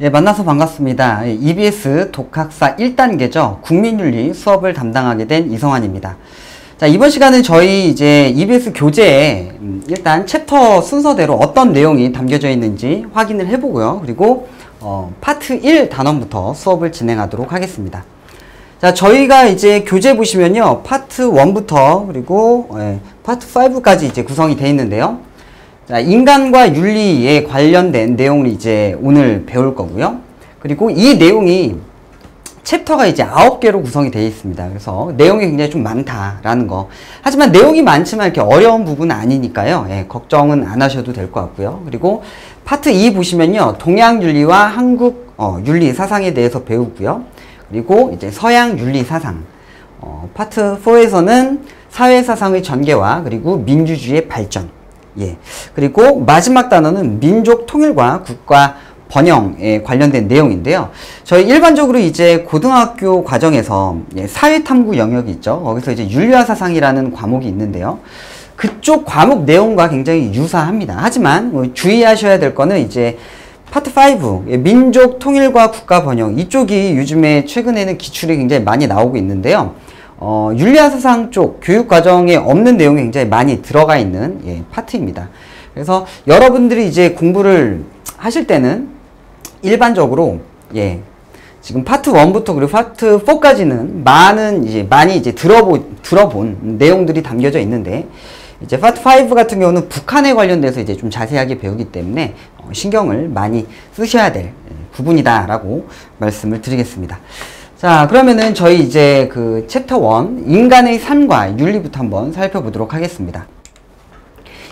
예, 만나서 반갑습니다. EBS 독학사 1단계죠. 국민윤리 수업을 담당하게 된 이성환입니다. 자, 이번 시간은 저희 이제 EBS 교재에 일단 챕터 순서대로 어떤 내용이 담겨져 있는지 확인을 해보고요. 그리고 파트 1 단원부터 수업을 진행하도록 하겠습니다. 자, 저희가 이제 교재 보시면요. 파트 1부터 그리고 파트 5까지 이제 구성이 되어 있는데요. 자, 인간과 윤리에 관련된 내용을 이제 오늘 배울 거고요. 그리고 이 내용이 챕터가 이제 9개로 구성이 되어 있습니다. 그래서 내용이 굉장히 좀 많다라는 거. 하지만 내용이 많지만 이렇게 어려운 부분은 아니니까요. 예, 걱정은 안 하셔도 될 것 같고요. 그리고 파트 2 보시면요. 동양 윤리와 한국 윤리 사상에 대해서 배우고요. 그리고 이제 서양 윤리 사상. 파트 4에서는 사회 사상의 전개와 그리고 민주주의의 발전. 예. 그리고 마지막 단어는 민족 통일과 국가 번영에 관련된 내용인데요. 저희 일반적으로 이제 고등학교 과정에서 사회 탐구 영역이 있죠. 거기서 이제 윤리와 사상이라는 과목이 있는데요. 그쪽 과목 내용과 굉장히 유사합니다. 하지만 주의하셔야 될 거는 이제 파트 5, 민족 통일과 국가 번영. 이쪽이 요즘에 최근에는 기출이 굉장히 많이 나오고 있는데요. 윤리와 사상 쪽 교육 과정에 없는 내용이 굉장히 많이 들어가 있는 파트입니다. 그래서 여러분들이 이제 공부를 하실 때는 일반적으로 지금 파트 1부터 그리고 파트 4까지는 많이 이제 들어본 내용들이 담겨져 있는데 이제 파트 5 같은 경우는 북한에 관련돼서 이제 좀 자세하게 배우기 때문에 신경을 많이 쓰셔야 될 부분이다라고 말씀을 드리겠습니다. 자, 그러면은 저희 이제 그 챕터 1 인간의 삶과 윤리부터 한번 살펴보도록 하겠습니다.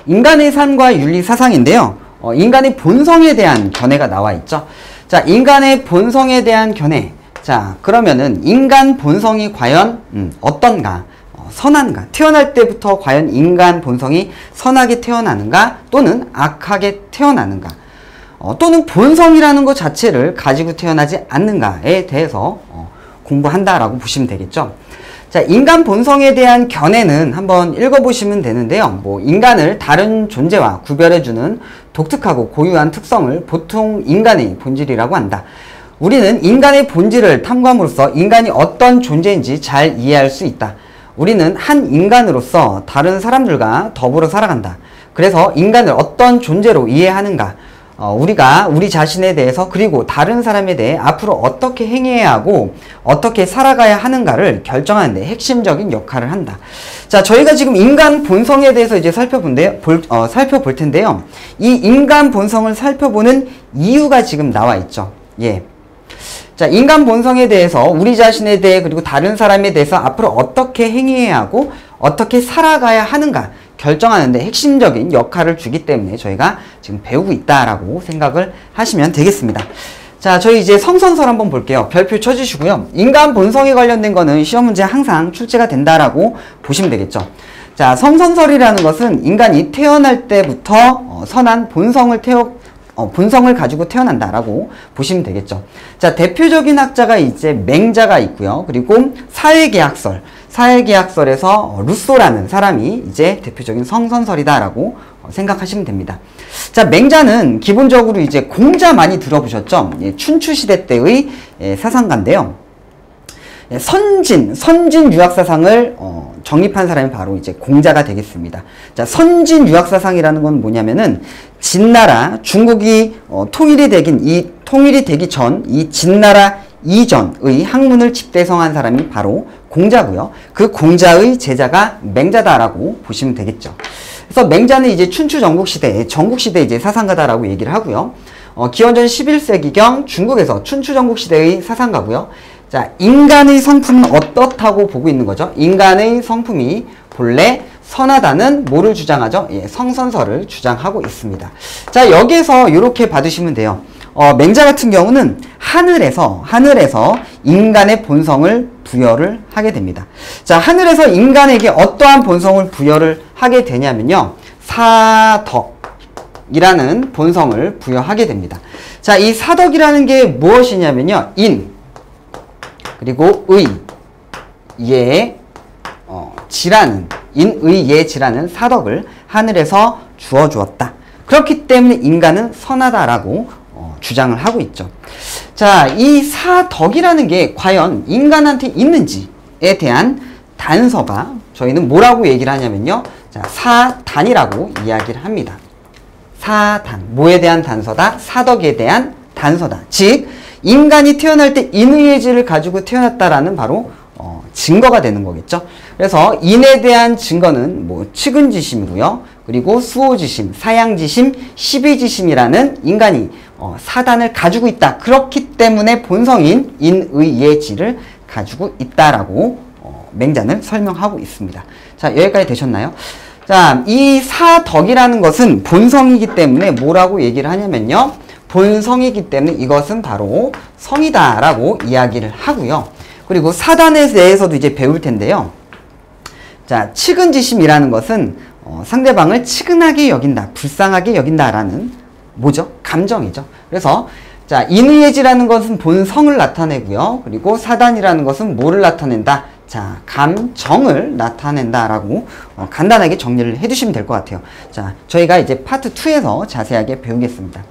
인간의 삶과 윤리 사상인데요. 인간의 본성에 대한 견해가 나와 있죠. 자, 인간의 본성에 대한 견해. 자, 그러면은 인간 본성이 과연 어떤가? 선한가? 태어날 때부터 과연 인간 본성이 선하게 태어나는가? 또는 악하게 태어나는가? 또는 본성이라는 것 자체를 가지고 태어나지 않는가에 대해서 공부한다라고 보시면 되겠죠. 자, 인간 본성에 대한 견해는 한번 읽어보시면 되는데요. 인간을 다른 존재와 구별해주는 독특하고 고유한 특성을 보통 인간의 본질이라고 한다. 우리는 인간의 본질을 탐구함으로써 인간이 어떤 존재인지 잘 이해할 수 있다. 우리는 한 인간으로서 다른 사람들과 더불어 살아간다. 그래서 인간을 어떤 존재로 이해하는가? 우리가 우리 자신에 대해서 그리고 다른 사람에 대해 앞으로 어떻게 행해야 하고 어떻게 살아가야 하는가를 결정하는 데 핵심적인 역할을 한다. 자, 저희가 지금 인간 본성에 대해서 이제 살펴볼 텐데요. 이 인간 본성을 살펴보는 이유가 지금 나와 있죠. 예. 자, 인간 본성에 대해서 우리 자신에 대해 그리고 다른 사람에 대해서 앞으로 어떻게 행해야 하고 어떻게 살아가야 하는가 결정하는데 핵심적인 역할을 주기 때문에 저희가 지금 배우고 있다라고 생각을 하시면 되겠습니다. 자, 저희 이제 성선설 한번 볼게요. 별표 쳐주시고요. 인간 본성에 관련된 거는 시험 문제 항상 출제가 된다라고 보시면 되겠죠. 자, 성선설이라는 것은 인간이 태어날 때부터 선한 본성을 가지고 태어난다라고 보시면 되겠죠. 자, 대표적인 학자가 이제 맹자가 있고요. 그리고 사회계약설에서 루소라는 사람이 이제 대표적인 성선설이다라고 생각하시면 됩니다. 자, 맹자는 기본적으로 이제 공자 많이 들어보셨죠? 춘추시대 때의 사상가인데요. 선진 유학사상을 정립한 사람이 바로 이제 공자가 되겠습니다. 자, 선진 유학사상이라는 건 뭐냐면은 진나라, 중국이 통일이 되기 전 이 진나라 이전의 학문을 집대성한 사람이 바로 공자고요. 그 공자의 제자가 맹자다라고 보시면 되겠죠. 그래서 맹자는 이제 춘추 전국시대 이제 사상가다라고 얘기를 하고요. 기원전 11세기경 중국에서 춘추 전국시대의 사상가고요. 자, 인간의 성품은 어떻다고 보고 있는 거죠? 인간의 성품이 본래 선하다는 뭐를 주장하죠? 성선설을 주장하고 있습니다. 자, 여기에서 이렇게 받으시면 돼요. 맹자 같은 경우는 하늘에서 인간의 본성을 부여를 하게 됩니다. 자, 하늘에서 인간에게 어떠한 본성을 부여를 하게 되냐면요. 사덕이라는 본성을 부여하게 됩니다. 자, 이 사덕이라는 게 무엇이냐면요. 인, 그리고 의, 예, 지라는 사덕을 하늘에서 주어주었다. 그렇기 때문에 인간은 선하다라고 주장을 하고 있죠. 자, 이 사덕이라는 게 과연 인간한테 있는지에 대한 단서가 저희는 뭐라고 얘기를 하냐면요. 자, 사단이라고 이야기를 합니다. 사단. 뭐에 대한 단서다? 사덕에 대한 단서다. 즉, 인간이 태어날 때 인의의지를 가지고 태어났다라는 바로 증거가 되는 거겠죠. 그래서 인에 대한 증거는 뭐 측은지심이고요. 그리고 수호지심, 사양지심, 시비지심이라는 인간이 사단을 가지고 있다. 그렇기 때문에 본성인 인의예지를 가지고 있다라고 맹자는 설명하고 있습니다. 자, 여기까지 되셨나요? 자, 이 사덕이라는 것은 본성이기 때문에 뭐라고 얘기를 하냐면요. 본성이기 때문에 이것은 바로 성이다라고 이야기를 하고요. 그리고 사단에 대해서도 이제 배울 텐데요. 자, 측은지심이라는 것은 상대방을 측은하게 여긴다, 불쌍하게 여긴다라는 뭐죠? 감정이죠. 그래서 자, 인의예지라는 것은 본성을 나타내고요. 그리고 사단이라는 것은 뭐를 나타낸다? 자, 감정을 나타낸다라고 간단하게 정리를 해주시면 될 것 같아요. 자, 저희가 이제 파트 2에서 자세하게 배우겠습니다.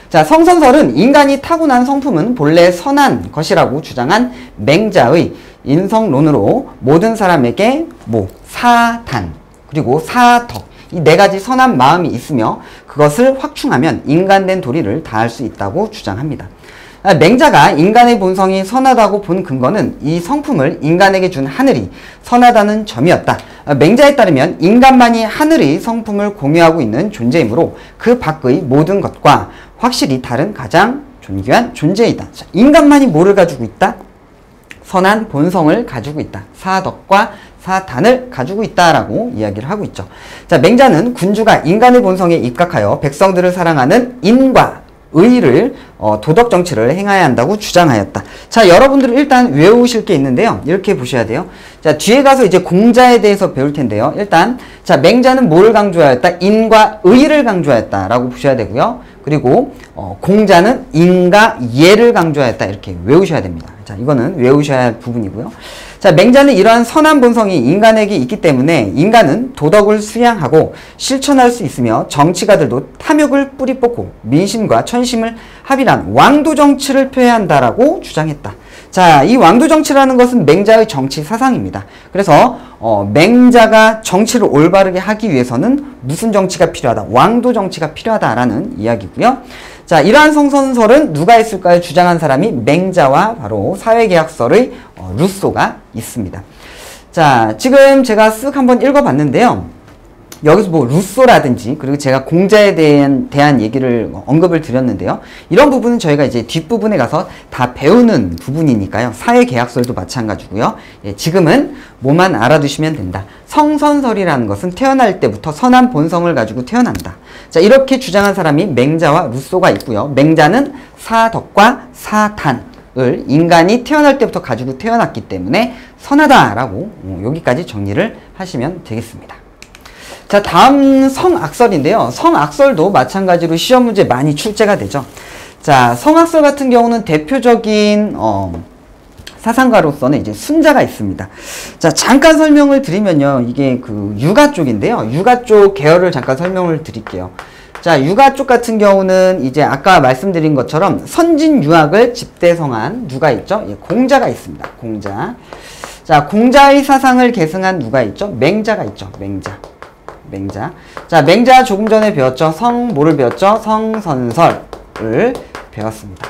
자, 성선설은 인간이 타고난 성품은 본래 선한 것이라고 주장한 맹자의 인성론으로 모든 사람에게 사단, 그리고 사덕, 이 네 가지 선한 마음이 있으며 그것을 확충하면 인간된 도리를 다할 수 있다고 주장합니다. 맹자가 인간의 본성이 선하다고 본 근거는 이 성품을 인간에게 준 하늘이 선하다는 점이었다. 맹자에 따르면 인간만이 하늘의 성품을 공유하고 있는 존재이므로 그 밖의 모든 것과 확실히 다른 가장 존귀한 존재이다. 자, 인간만이 뭐를 가지고 있다? 선한 본성을 가지고 있다. 사덕과 사단을 가지고 있다라고 이야기를 하고 있죠. 자, 맹자는 군주가 인간의 본성에 입각하여 백성들을 사랑하는 인과 의를 도덕 정치를 행해야 한다고 주장하였다. 자, 여러분들은 일단 외우실 게 있는데요. 이렇게 보셔야 돼요. 자, 뒤에 가서 이제 공자에 대해서 배울 텐데요. 일단 자, 맹자는 뭐를 강조하였다? 인과 의를 강조하였다라고 보셔야 되고요. 그리고 공자는 인과 예를 강조하였다. 이렇게 외우셔야 됩니다. 자, 이거는 외우셔야 할 부분이고요. 자, 맹자는 이러한 선한 본성이 인간에게 있기 때문에 인간은 도덕을 수양하고 실천할 수 있으며 정치가들도 탐욕을 뿌리 뽑고 민심과 천심을 합일한 왕도 정치를 펴야 한다라고 주장했다. 자, 이 왕도 정치라는 것은 맹자의 정치 사상입니다. 그래서 맹자가 정치를 올바르게 하기 위해서는 무슨 정치가 필요하다? 왕도 정치가 필요하다라는 이야기고요. 자, 이러한 성선설은 누가 있을까요? 주장한 사람이 맹자와 바로 사회계약설의 루소가 있습니다. 자, 지금 제가 쓱 한번 읽어봤는데요. 여기서 뭐 루소라든지 그리고 제가 공자에 대한 얘기를 언급을 드렸는데요. 이런 부분은 저희가 이제 뒷부분에 가서 다 배우는 부분이니까요. 사회계약설도 마찬가지고요. 예, 지금은 뭐만 알아두시면 된다. 성선설이라는 것은 태어날 때부터 선한 본성을 가지고 태어난다. 자, 이렇게 주장한 사람이 맹자와 루소가 있고요. 맹자는 사덕과 사단을 인간이 태어날 때부터 가지고 태어났기 때문에 선하다라고 여기까지 정리를 하시면 되겠습니다. 자, 다음 성악설인데요. 성악설도 마찬가지로 시험 문제 많이 출제가 되죠. 자, 성악설 같은 경우는 대표적인 사상가로서는 이제 순자가 있습니다. 자, 잠깐 설명을 드리면요. 이게 그 유가 쪽인데요. 유가 쪽 계열을 잠깐 설명을 드릴게요. 자, 유가 쪽 같은 경우는 이제 아까 말씀드린 것처럼 선진유학을 집대성한 누가 있죠? 예, 공자가 있습니다. 공자. 자, 공자의 사상을 계승한 누가 있죠? 맹자가 있죠. 맹자. 자, 맹자 조금 전에 배웠죠. 뭐를 배웠죠? 성선설을 배웠습니다.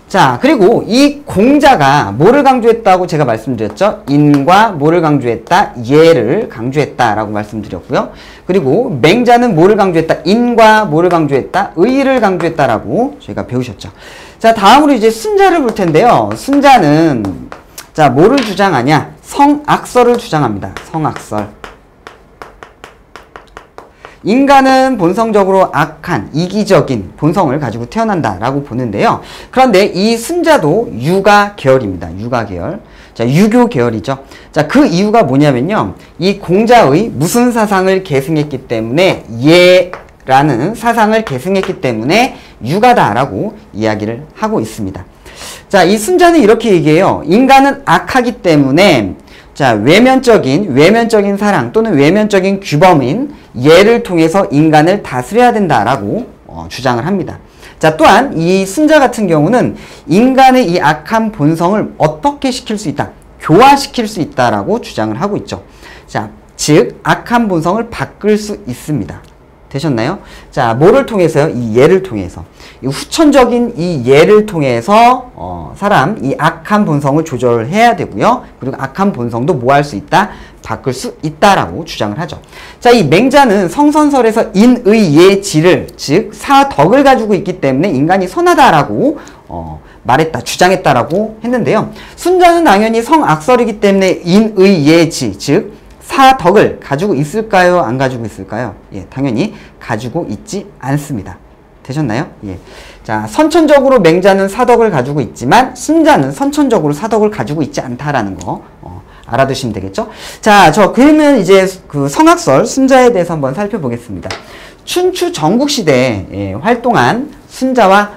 자, 그리고 이 공자가 뭐를 강조했다고 제가 말씀드렸죠? 인과 뭐를 강조했다? 예를 강조했다라고 말씀드렸고요. 그리고 맹자는 뭐를 강조했다? 인과 뭐를 강조했다? 의를 강조했다라고 저희가 배우셨죠. 자, 다음으로 이제 순자를 볼 텐데요. 순자는 자, 뭐를 주장하냐? 성악설을 주장합니다. 성악설. 인간은 본성적으로 악한, 이기적인 본성을 가지고 태어난다라고 보는데요. 그런데 이 순자도 유가 계열입니다. 유가 계열. 자, 유교 계열이죠. 자, 그 이유가 뭐냐면요. 이 공자의 무슨 사상을 계승했기 때문에 예라는 사상을 계승했기 때문에 유가다라고 이야기를 하고 있습니다. 자, 이 순자는 이렇게 얘기해요. 인간은 악하기 때문에 자, 외면적인 사랑 또는 외면적인 규범인 예를 통해서 인간을 다스려야 된다라고 주장을 합니다. 자, 또한 이 순자 같은 경우는 인간의 이 악한 본성을 어떻게 시킬 수 있다? 교화시킬 수 있다라고 주장을 하고 있죠. 자, 즉 악한 본성을 바꿀 수 있습니다. 되셨나요? 자, 뭐를 통해서요? 이 예를 통해서. 이 후천적인 이 예를 통해서 이 악한 본성을 조절해야 되고요. 그리고 악한 본성도 뭐 할 수 있다? 바꿀 수 있다라고 주장을 하죠. 자, 이 맹자는 성선설에서 인의예지를, 즉 사덕을 가지고 있기 때문에 인간이 선하다라고 말했다, 주장했다라고 했는데요. 순자는 당연히 성악설이기 때문에 인의예지, 즉 사덕을 가지고 있을까요? 안 가지고 있을까요? 예, 당연히 가지고 있지 않습니다. 되셨나요? 예. 자, 선천적으로 맹자는 사덕을 가지고 있지만 순자는 선천적으로 사덕을 가지고 있지 않다라는 거 알아두시면 되겠죠? 자, 그러면 이제 그 성악설 순자에 대해서 한번 살펴보겠습니다. 춘추 전국시대에 활동한 순자와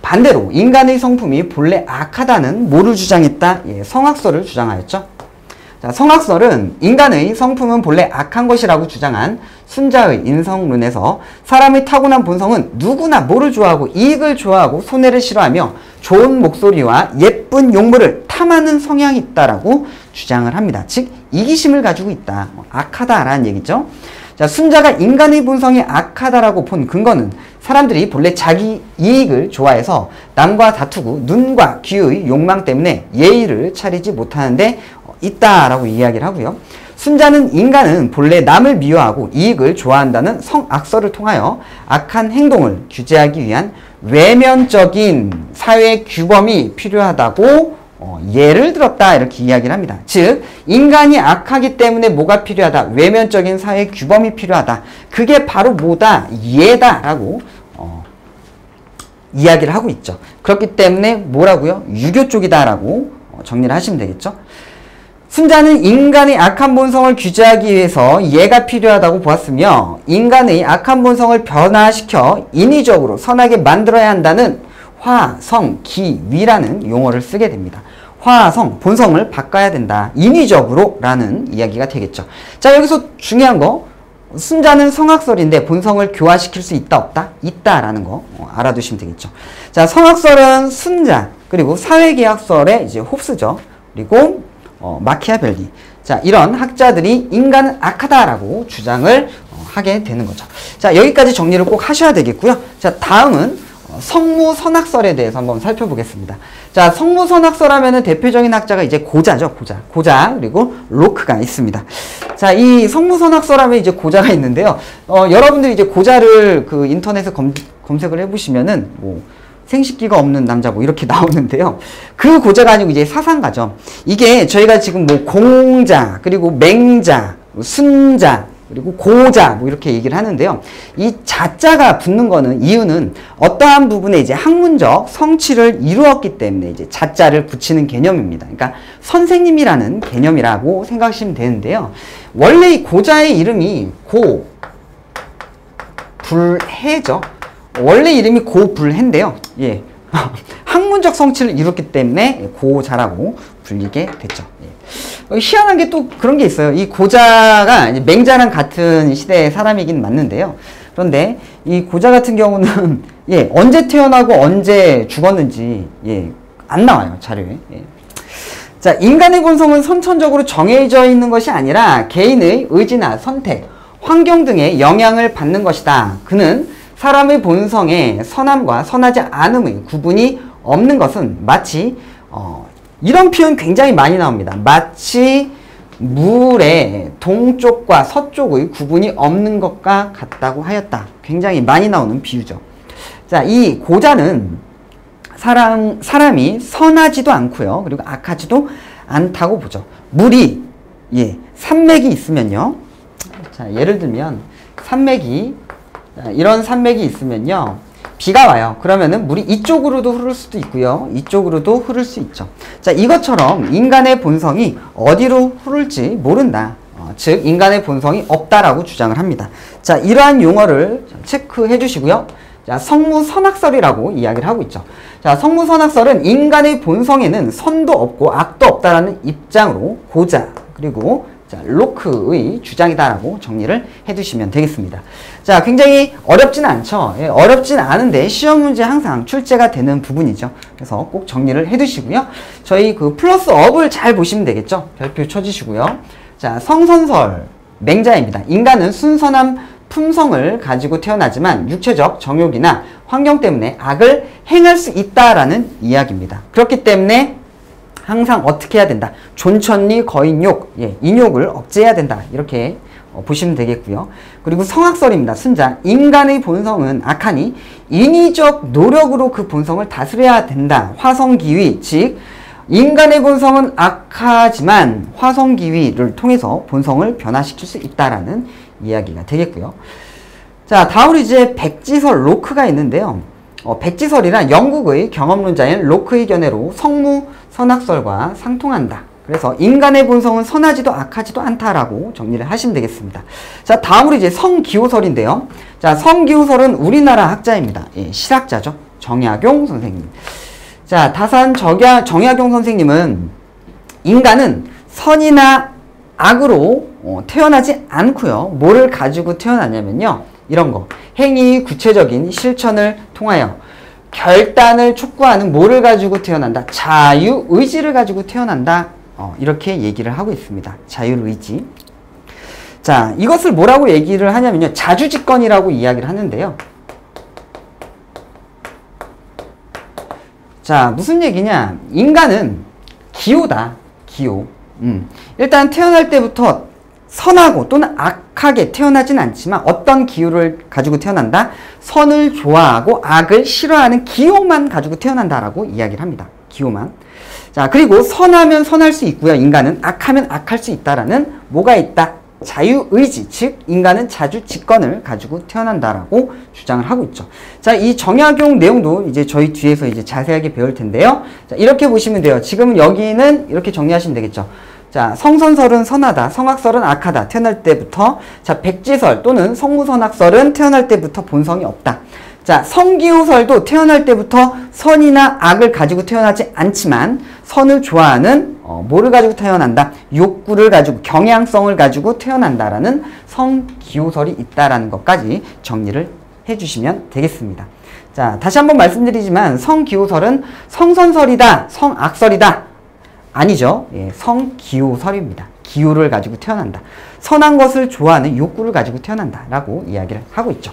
반대로 인간의 성품이 본래 악하다는 뭐를 주장했다? 예, 성악설을 주장하였죠. 자, 성악설은 인간의 성품은 본래 악한 것이라고 주장한 순자의 인성론에서 사람의 타고난 본성은 누구나 뭐를 좋아하고 이익을 좋아하고 손해를 싫어하며 좋은 목소리와 예쁜 용모를 탐하는 성향이 있다라고 주장을 합니다. 즉 이기심을 가지고 있다. 악하다라는 얘기죠. 자, 순자가 인간의 본성이 악하다라고 본 근거는 사람들이 본래 자기 이익을 좋아해서 남과 다투고 눈과 귀의 욕망 때문에 예의를 차리지 못하는데 있다라고 이야기를 하고요. 순자는 인간은 본래 남을 미워하고 이익을 좋아한다는 성악설을 통하여 악한 행동을 규제하기 위한 외면적인 사회 규범이 필요하다고 예를 들었다, 이렇게 이야기를 합니다. 즉 인간이 악하기 때문에 뭐가 필요하다? 외면적인 사회 규범이 필요하다. 그게 바로 뭐다? 예다라고 이야기를 하고 있죠. 그렇기 때문에 뭐라고요? 유교 쪽이다라고 정리를 하시면 되겠죠. 순자는 인간의 악한 본성을 규제하기 위해서 예가 필요하다고 보았으며 인간의 악한 본성을 변화시켜 인위적으로 선하게 만들어야 한다는 화, 성, 기, 위라는 용어를 쓰게 됩니다. 화, 성, 본성을 바꿔야 된다. 인위적으로 라는 이야기가 되겠죠. 자, 여기서 중요한 거, 순자는 성악설인데 본성을 교화시킬 수 있다, 없다? 있다라는 거 알아두시면 되겠죠. 자, 성악설은 순자, 그리고 사회계약설의 이제 홉스죠. 그리고 마키아벨리. 자, 이런 학자들이 인간은 악하다라고 주장을 하게 되는 거죠. 자, 여기까지 정리를 꼭 하셔야 되겠고요. 자, 다음은 성무선악설에 대해서 한번 살펴보겠습니다. 자, 성무선악설 하면은 대표적인 학자가 이제 고자죠, 고자, 그리고 로크가 있습니다. 자, 이 성무선악설 하면 이제 고자가 있는데요. 여러분들이 이제 고자를 그 인터넷에 검색을 해보시면은 생식기가 없는 남자 이렇게 나오는데요. 그 고자가 아니고 이제 사상가죠. 이게 저희가 지금 공자, 그리고 맹자, 순자, 그리고 고자 이렇게 얘기를 하는데요. 이 자자가 붙는 거는 이유는 어떠한 부분에 이제 학문적 성취를 이루었기 때문에 이제 자자를 붙이는 개념입니다. 그러니까 선생님이라는 개념이라고 생각하시면 되는데요. 원래 이 고자의 이름이 고불해죠. 원래 이름이 고불해인데요. 예. 학문적 성취를 이뤘기 때문에 고자라고 불리게 됐죠. 예. 희한한 게 또 그런 게 있어요. 이 고자가 이제 맹자랑 같은 시대의 사람이긴 맞는데요. 그런데 이 고자 같은 경우는 예, 언제 태어나고 언제 죽었는지 예, 안 나와요, 자료에. 예. 자, 인간의 본성은 선천적으로 정해져 있는 것이 아니라 개인의 의지나 선택, 환경 등의 영향을 받는 것이다. 그는 사람의 본성에 선함과 선하지 않음의 구분이 없는 것은 마치 이런 표현 굉장히 많이 나옵니다. 마치 물의 동쪽과 서쪽의 구분이 없는 것과 같다고 하였다. 굉장히 많이 나오는 비유죠. 자, 이 고자는 사람이 선하지도 않고요. 그리고 악하지도 않다고 보죠. 물이 산맥이 있으면요. 자, 예를 들면 이런 산맥이 있으면요. 비가 와요. 그러면은 물이 이쪽으로도 흐를 수도 있고요. 이쪽으로도 흐를 수 있죠. 자, 이것처럼 인간의 본성이 어디로 흐를지 모른다. 즉 인간의 본성이 없다라고 주장을 합니다. 자, 이러한 용어를 체크해 주시고요. 자, 성무선악설이라고 이야기를 하고 있죠. 자, 성무선악설은 인간의 본성에는 선도 없고 악도 없다라는 입장으로 고자, 그리고 자, 로크의 주장이다라고 정리를 해두시면 되겠습니다. 자, 굉장히 어렵진 않죠. 예, 어렵진 않은데 시험 문제 항상 출제가 되는 부분이죠. 그래서 꼭 정리를 해두시고요. 저희 그 플러스 업을 잘 보시면 되겠죠. 별표 쳐주시고요. 자, 성선설 맹자입니다. 인간은 순선한 품성을 가지고 태어나지만 육체적 정욕이나 환경 때문에 악을 행할 수 있다라는 이야기입니다. 그렇기 때문에 항상 어떻게 해야 된다. 존천리 거인욕, 예, 인욕을 억제해야 된다. 이렇게 보시면 되겠고요. 그리고 성악설입니다. 순자, 인간의 본성은 악하니 인위적 노력으로 그 본성을 다스려야 된다. 화성기위, 즉 인간의 본성은 악하지만 화성기위를 통해서 본성을 변화시킬 수 있다라는 이야기가 되겠고요. 자, 다음으로 이제 백지설 로크가 있는데요. 백지설이란 영국의 경험론자인 로크의 견해로 성무 선악설과 상통한다. 그래서 인간의 본성은 선하지도 악하지도 않다라고 정리를 하시면 되겠습니다. 자, 다음으로 이제 성기호설인데요. 자, 성기호설은 우리나라 학자입니다. 예, 실학자죠. 정약용 선생님. 자, 다산 정약용 선생님은 인간은 선이나 악으로 태어나지 않고요. 뭐를 가지고 태어나냐면요. 이런 거. 행위 구체적인 실천을 통하여 결단을 촉구하는 뭐를 가지고 태어난다? 자유의지를 가지고 태어난다. 이렇게 얘기를 하고 있습니다. 자유의지. 자, 이것을 뭐라고 얘기를 하냐면요. 자주직건이라고 이야기를 하는데요. 자, 무슨 얘기냐? 인간은 기호다. 기호. 일단 태어날 때부터 선하고 또는 악하게 태어나진 않지만 어떤 기호를 가지고 태어난다? 선을 좋아하고 악을 싫어하는 기호만 가지고 태어난다라고 이야기를 합니다. 기호만. 자, 그리고 선하면 선할 수 있고요. 인간은 악하면 악할 수 있다라는 뭐가 있다? 자유의지, 즉 인간은 자주직건을 가지고 태어난다라고 주장을 하고 있죠. 자, 이 정약용 내용도 이제 저희 뒤에서 이제 자세하게 배울 텐데요. 자, 이렇게 보시면 돼요. 지금은 여기는 이렇게 정리하시면 되겠죠. 자, 성선설은 선하다, 성악설은 악하다. 태어날 때부터. 자, 백지설 또는 성무선악설은 태어날 때부터 본성이 없다. 자, 성기호설도 태어날 때부터 선이나 악을 가지고 태어나지 않지만 선을 좋아하는 뭐를 가지고 태어난다? 욕구를 가지고 경향성을 가지고 태어난다라는 성기호설이 있다라는 것까지 정리를 해주시면 되겠습니다. 자, 다시 한번 말씀드리지만 성기호설은 성선설이다, 성악설이다. 아니죠. 예, 성기호설입니다. 기호를 가지고 태어난다. 선한 것을 좋아하는 욕구를 가지고 태어난다 라고 이야기를 하고 있죠.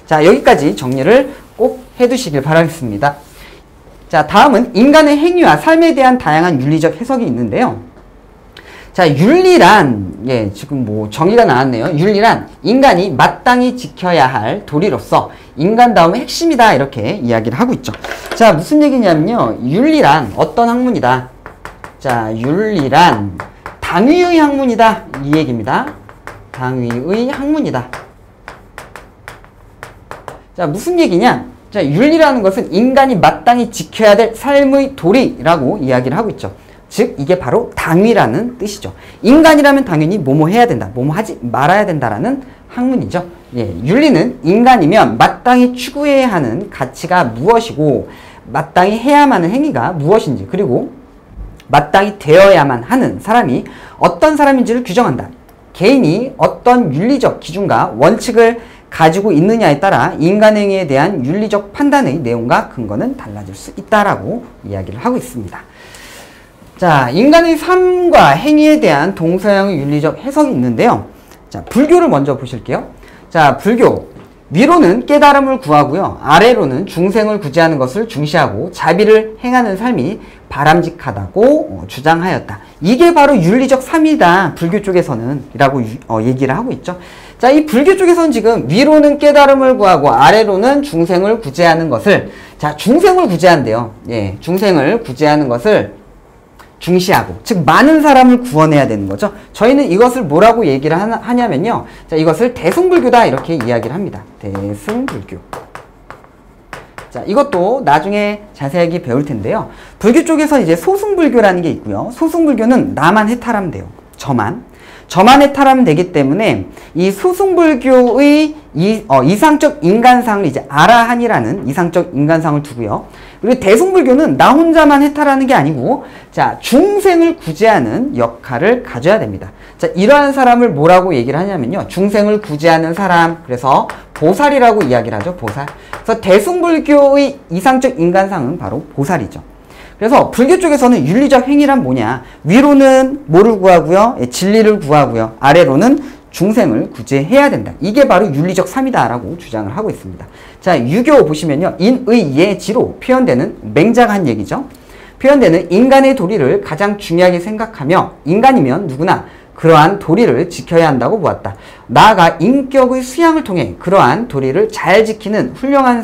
자, 여기까지 정리를 꼭 해두시길 바라겠습니다. 자, 다음은 인간의 행위와 삶에 대한 다양한 윤리적 해석이 있는데요. 자, 윤리란, 예, 지금 뭐 정의가 나왔네요. 윤리란 인간이 마땅히 지켜야 할 도리로서 인간다움의 핵심이다. 이렇게 이야기를 하고 있죠. 자, 무슨 얘기냐면요. 윤리란 어떤 학문이다. 자, 윤리란 당위의 학문이다. 이 얘기입니다. 당위의 학문이다. 자, 무슨 얘기냐? 자, 윤리라는 것은 인간이 마땅히 지켜야 될 삶의 도리라고 이야기를 하고 있죠. 즉, 이게 바로 당위라는 뜻이죠. 인간이라면 당연히 뭐뭐 해야 된다, 뭐뭐 하지 말아야 된다라는 학문이죠. 예, 윤리는 인간이면 마땅히 추구해야 하는 가치가 무엇이고, 마땅히 해야만 하는 행위가 무엇인지, 그리고 마땅히 되어야만 하는 사람이 어떤 사람인지를 규정한다. 개인이 어떤 윤리적 기준과 원칙을 가지고 있느냐에 따라 인간행위에 대한 윤리적 판단의 내용과 근거는 달라질 수 있다라고 이야기를 하고 있습니다. 자, 인간의 삶과 행위에 대한 동서양의 윤리적 해석이 있는데요. 자, 불교를 먼저 보실게요. 자, 불교. 위로는 깨달음을 구하고요. 아래로는 중생을 구제하는 것을 중시하고 자비를 행하는 삶이 바람직하다고 주장하였다. 이게 바로 윤리적 삶이다. 불교 쪽에서는 라고 얘기를 하고 있죠. 자, 이 불교 쪽에서는 지금 위로는 깨달음을 구하고 아래로는 중생을 구제하는 것을, 자, 중생을 구제한대요. 예, 중생을 구제하는 것을 중시하고, 즉 많은 사람을 구원해야 되는 거죠. 저희는 이것을 뭐라고 얘기를 하냐면요. 자, 이것을 대승불교다 이렇게 이야기를 합니다. 대승불교. 자, 이것도 나중에 자세하게 배울 텐데요. 불교 쪽에서 이제 소승불교라는 게 있고요. 소승불교는 나만 해탈하면 돼요. 저만 해탈하면 되기 때문에 이 소승불교의 이상적 인간상을 이제 아라한이라는 이상적 인간상을 두고요. 그리고 대승불교는 나 혼자만 해탈하는 게 아니고 자 중생을 구제하는 역할을 가져야 됩니다. 자 이러한 사람을 뭐라고 얘기를 하냐면요. 중생을 구제하는 사람, 그래서 보살이라고 이야기를 하죠. 보살. 그래서 대승불교의 이상적 인간상은 바로 보살이죠. 그래서 불교 쪽에서는 윤리적 행위란 뭐냐? 위로는 뭐를 구하고요? 진리를 구하고요. 아래로는 중생을 구제해야 된다. 이게 바로 윤리적 삶이다라고 주장을 하고 있습니다. 자, 유교 보시면요. 인의 예지로 표현되는 맹자가 한 얘기죠. 표현되는 인간의 도리를 가장 중요하게 생각하며 인간이면 누구나 그러한 도리를 지켜야 한다고 보았다. 나아가 인격의 수양을 통해 그러한 도리를 잘 지키는 훌륭한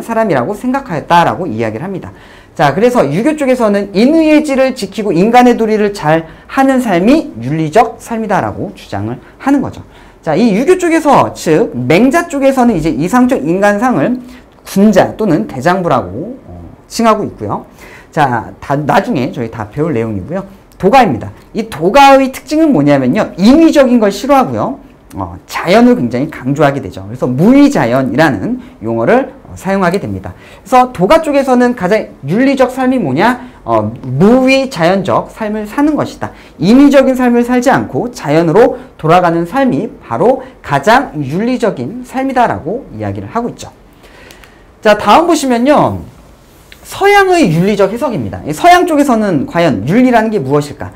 사람이라고 생각하였다라고 이야기를 합니다. 자, 그래서 유교 쪽에서는 인의예지를 지키고 인간의 도리를 잘 하는 삶이 윤리적 삶이다라고 주장을 하는 거죠. 자, 이 유교 쪽에서, 즉, 맹자 쪽에서는 이제 이상적 인간상을 군자 또는 대장부라고 칭하고 있고요. 자, 나중에 저희 다 배울 내용이고요. 도가입니다. 이 도가의 특징은 뭐냐면요. 인위적인 걸 싫어하고요. 자연을 굉장히 강조하게 되죠. 그래서 무위자연이라는 용어를 사용하게 됩니다. 그래서 도가 쪽에서는 가장 윤리적 삶이 뭐냐? 무위자연적 삶을 사는 것이다. 인위적인 삶을 살지 않고 자연으로 돌아가는 삶이 바로 가장 윤리적인 삶이다라고 이야기를 하고 있죠. 자, 다음 보시면요. 서양의 윤리적 해석입니다. 서양 쪽에서는 과연 윤리라는 게 무엇일까?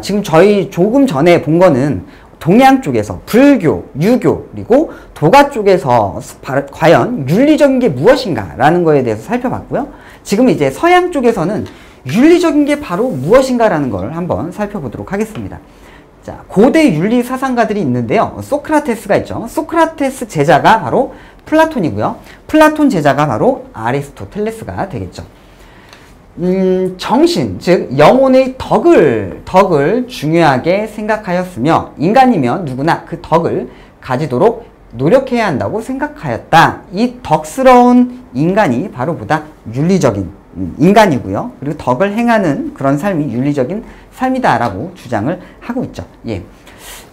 지금 저희 조금 전에 본 거는 동양 쪽에서 불교, 유교, 그리고 도가 쪽에서 과연 윤리적인 게 무엇인가 라는 거에 대해서 살펴봤고요. 지금 이제 서양 쪽에서는 윤리적인 게 바로 무엇인가 라는 걸 한번 살펴보도록 하겠습니다. 자, 고대 윤리 사상가들이 있는데요. 소크라테스가 있죠. 소크라테스 제자가 바로 플라톤이고요. 플라톤 제자가 바로 아리스토텔레스가 되겠죠. 정신, 즉 영혼의 덕을 중요하게 생각하였으며 인간이면 누구나 그 덕을 가지도록 노력해야 한다고 생각하였다. 이 덕스러운 인간이 바로 보다 윤리적인 인간이고요. 그리고 덕을 행하는 그런 삶이 윤리적인 삶이다라고 주장을 하고 있죠. 예.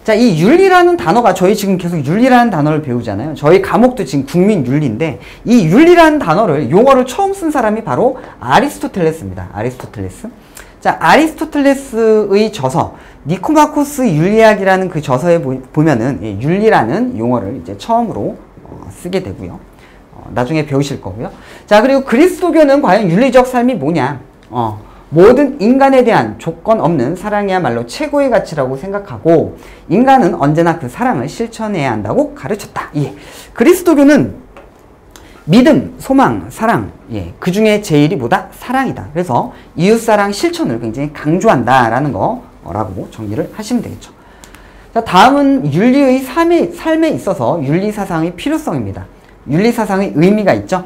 자, 이 윤리라는 단어가 저희 지금 계속 윤리라는 단어를 배우잖아요. 저희 과목도 지금 국민윤리인데 이 윤리라는 단어를 용어를 처음 쓴 사람이 바로 아리스토텔레스입니다. 아리스토텔레스. 자, 아리스토텔레스의 저서 니코마코스 윤리학이라는 그 저서에 보면은 예, 윤리라는 용어를 이제 처음으로 쓰게 되고요. 나중에 배우실 거고요. 자, 그리고 그리스도교는 과연 윤리적 삶이 뭐냐? 모든 인간에 대한 조건 없는 사랑이야말로 최고의 가치라고 생각하고 인간은 언제나 그 사랑을 실천해야 한다고 가르쳤다. 예. 그리스도교는 믿음, 소망, 사랑, 예. 그 중에 제일이 뭐다? 사랑이다. 그래서 이웃사랑 실천을 굉장히 강조한다라는 거라고 정리를 하시면 되겠죠. 자, 다음은 윤리의 삶에 있어서 윤리사상의 필요성입니다. 윤리사상의 의미가 있죠.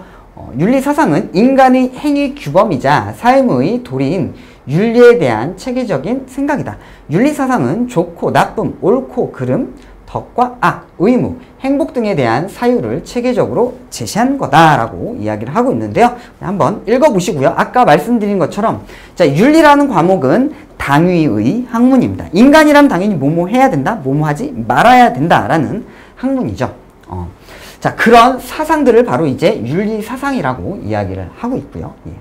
윤리사상은 인간의 행위 규범이자 삶의 도리인 윤리에 대한 체계적인 생각이다. 윤리사상은 좋고 나쁨, 옳고 그름, 덕과 악, 의무, 행복 등에 대한 사유를 체계적으로 제시한 거다라고 이야기를 하고 있는데요. 한번 읽어보시고요. 아까 말씀드린 것처럼 자, 윤리라는 과목은 당위의 학문입니다. 인간이라면 당연히 뭐뭐 해야 된다, 뭐뭐 하지 말아야 된다라는 학문이죠. 자, 그런 사상들을 바로 이제 윤리사상이라고 이야기를 하고 있고요. 예.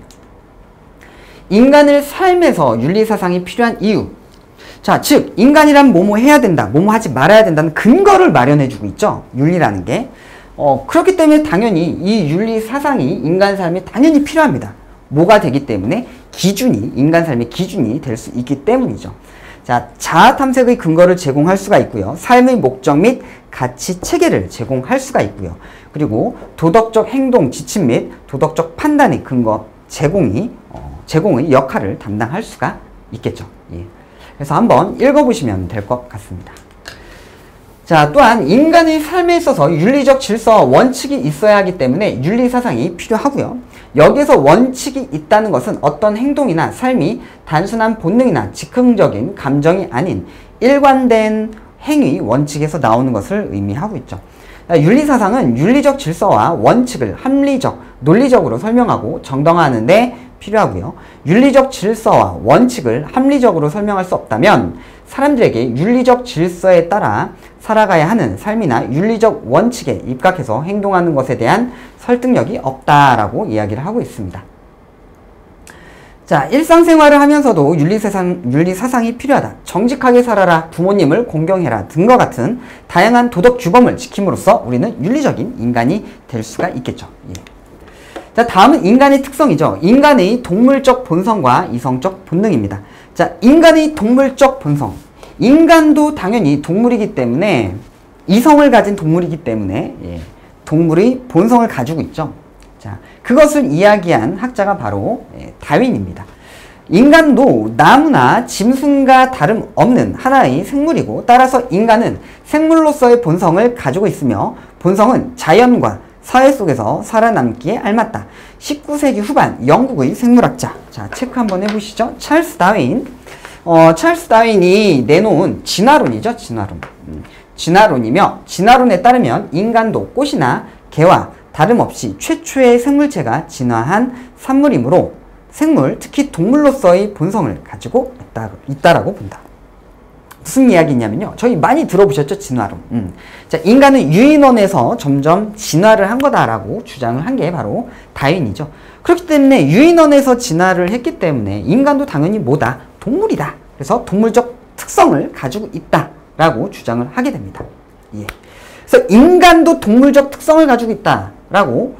인간의 삶에서 윤리사상이 필요한 이유. 자, 즉, 인간이란 뭐뭐 해야 된다, 뭐뭐 하지 말아야 된다는 근거를 마련해주고 있죠. 윤리라는 게. 그렇기 때문에 당연히 이 윤리사상이 인간 삶에 당연히 필요합니다. 뭐가 되기 때문에 인간 삶의 기준이 될 수 있기 때문이죠. 자, 자아탐색의 근거를 제공할 수가 있고요. 삶의 목적 및 가치 체계를 제공할 수가 있고요. 그리고 도덕적 행동 지침 및 도덕적 판단의 근거 제공의 역할을 담당할 수가 있겠죠. 예. 그래서 한번 읽어보시면 될 것 같습니다. 자, 또한 인간의 삶에 있어서 윤리적 질서, 원칙이 있어야 하기 때문에 윤리사상이 필요하고요. 여기에서 원칙이 있다는 것은 어떤 행동이나 삶이 단순한 본능이나 즉흥적인 감정이 아닌 일관된 행위 원칙에서 나오는 것을 의미하고 있죠. 윤리사상은 윤리적 질서와 원칙을 합리적, 논리적으로 설명하고 정당화하는 데 필요하고요. 윤리적 질서와 원칙을 합리적으로 설명할 수 없다면 사람들에게 윤리적 질서에 따라 살아가야 하는 삶이나 윤리적 원칙에 입각해서 행동하는 것에 대한 설득력이 없다라고 이야기를 하고 있습니다. 자, 일상생활을 하면서도 윤리사상이 필요하다. 정직하게 살아라, 부모님을 공경해라 등과 같은 다양한 도덕 규범을 지킴으로써 우리는 윤리적인 인간이 될 수가 있겠죠. 예. 자, 다음은 인간의 특성이죠. 인간의 동물적 본성과 이성적 본능입니다. 자, 인간의 동물적 본성. 인간도 당연히 동물이기 때문에, 이성을 가진 동물이기 때문에, 예, 동물의 본성을 가지고 있죠. 자, 그것을 이야기한 학자가 바로 다윈입니다. 인간도 나무나 짐승과 다름없는 하나의 생물이고, 따라서 인간은 생물로서의 본성을 가지고 있으며, 본성은 자연과 사회 속에서 살아남기에 알맞다. 19세기 후반 영국의 생물학자, 자, 체크 한번 해보시죠. 찰스 다윈. 찰스 다윈이 내놓은 진화론이죠. 진화론이며, 진화론에 따르면 인간도 꽃이나 개와 다름없이 최초의 생물체가 진화한 산물이므로 생물, 특히 동물로서의 본성을 가지고 있다라고 본다. 무슨 이야기냐면요. 저희 많이 들어보셨죠? 진화론. 자, 인간은 유인원에서 점점 진화를 한 거다라고 주장을 한 게 바로 다윈이죠. 그렇기 때문에 유인원에서 진화를 했기 때문에 인간도 당연히 뭐다? 동물이다. 그래서 동물적 특성을 가지고 있다라고 주장을 하게 됩니다. 예. 그래서 인간도 동물적 특성을 가지고 있다라고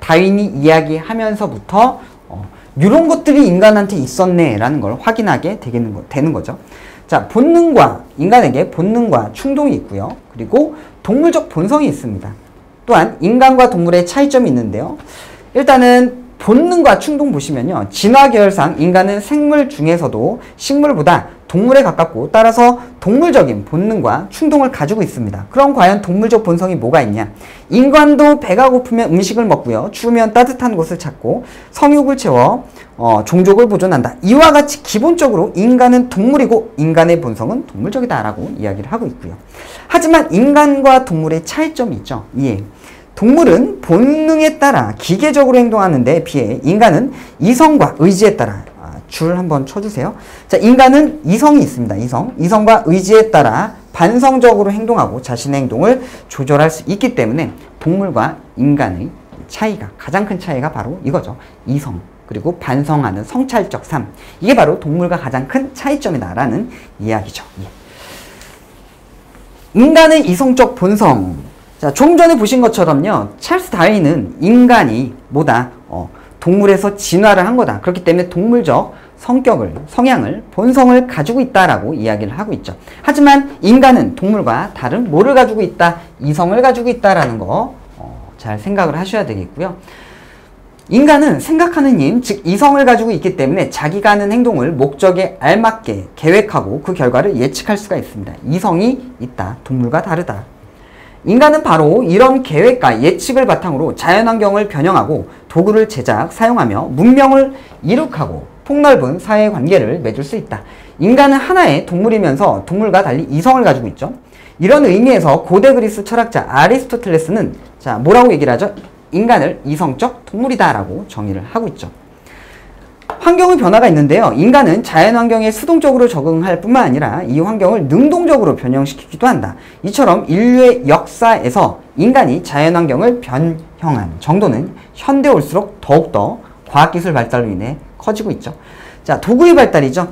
다윈이 이야기하면서부터 이런 것들이 인간한테 있었네라는 걸 확인하게 되는 거죠. 자, 인간에게 본능과 충동이 있고요. 그리고 동물적 본성이 있습니다. 또한 인간과 동물의 차이점이 있는데요. 일단은 본능과 충동 보시면요. 진화 계열상 인간은 생물 중에서도 식물보다 동물에 가깝고, 따라서 동물적인 본능과 충동을 가지고 있습니다. 그럼 과연 동물적 본성이 뭐가 있냐? 인간도 배가 고프면 음식을 먹고요. 추우면 따뜻한 곳을 찾고 성욕을 채워 종족을 보존한다. 이와 같이 기본적으로 인간은 동물이고 인간의 본성은 동물적이다라고 이야기를 하고 있고요. 하지만 인간과 동물의 차이점이 있죠. 예. 동물은 본능에 따라 기계적으로 행동하는 데 비해 인간은 이성과 의지에 따라, 줄 한번 쳐주세요. 자, 인간은 이성이 있습니다. 이성과 의지에 따라 반성적으로 행동하고 자신의 행동을 조절할 수 있기 때문에 동물과 인간의 차이가, 가장 큰 차이가 바로 이거죠. 이성, 그리고 반성하는 성찰적 삶. 이게 바로 동물과 가장 큰 차이점이다라는 이야기죠. 예. 인간의 이성적 본성. 자, 좀 전에 보신 것처럼요. 찰스 다윈은 인간이 뭐다? 동물에서 진화를 한 거다. 그렇기 때문에 동물적 성향을, 본성을 가지고 있다라고 이야기를 하고 있죠. 하지만 인간은 동물과 다른 뭐를 가지고 있다? 이성을 가지고 있다라는 거 잘 생각을 하셔야 되겠고요. 인간은 생각하는 힘, 즉 이성을 가지고 있기 때문에 자기가 하는 행동을 목적에 알맞게 계획하고 그 결과를 예측할 수가 있습니다. 이성이 있다. 동물과 다르다. 인간은 바로 이런 계획과 예측을 바탕으로 자연환경을 변형하고 도구를 사용하며 문명을 이룩하고 폭넓은 사회관계를 맺을 수 있다. 인간은 하나의 동물이면서 동물과 달리 이성을 가지고 있죠. 이런 의미에서 고대 그리스 철학자 아리스토텔레스는 자, 뭐라고 얘기를 하죠? 인간을 이성적 동물이다라고 정의를 하고 있죠. 환경의 변화가 있는데요. 인간은 자연환경에 수동적으로 적응할 뿐만 아니라 이 환경을 능동적으로 변형시키기도 한다. 이처럼 인류의 역사에서 인간이 자연환경을 변형한 정도는 현대에 올수록 더욱더 과학기술 발달로 인해 커지고 있죠. 자, 도구의 발달이죠.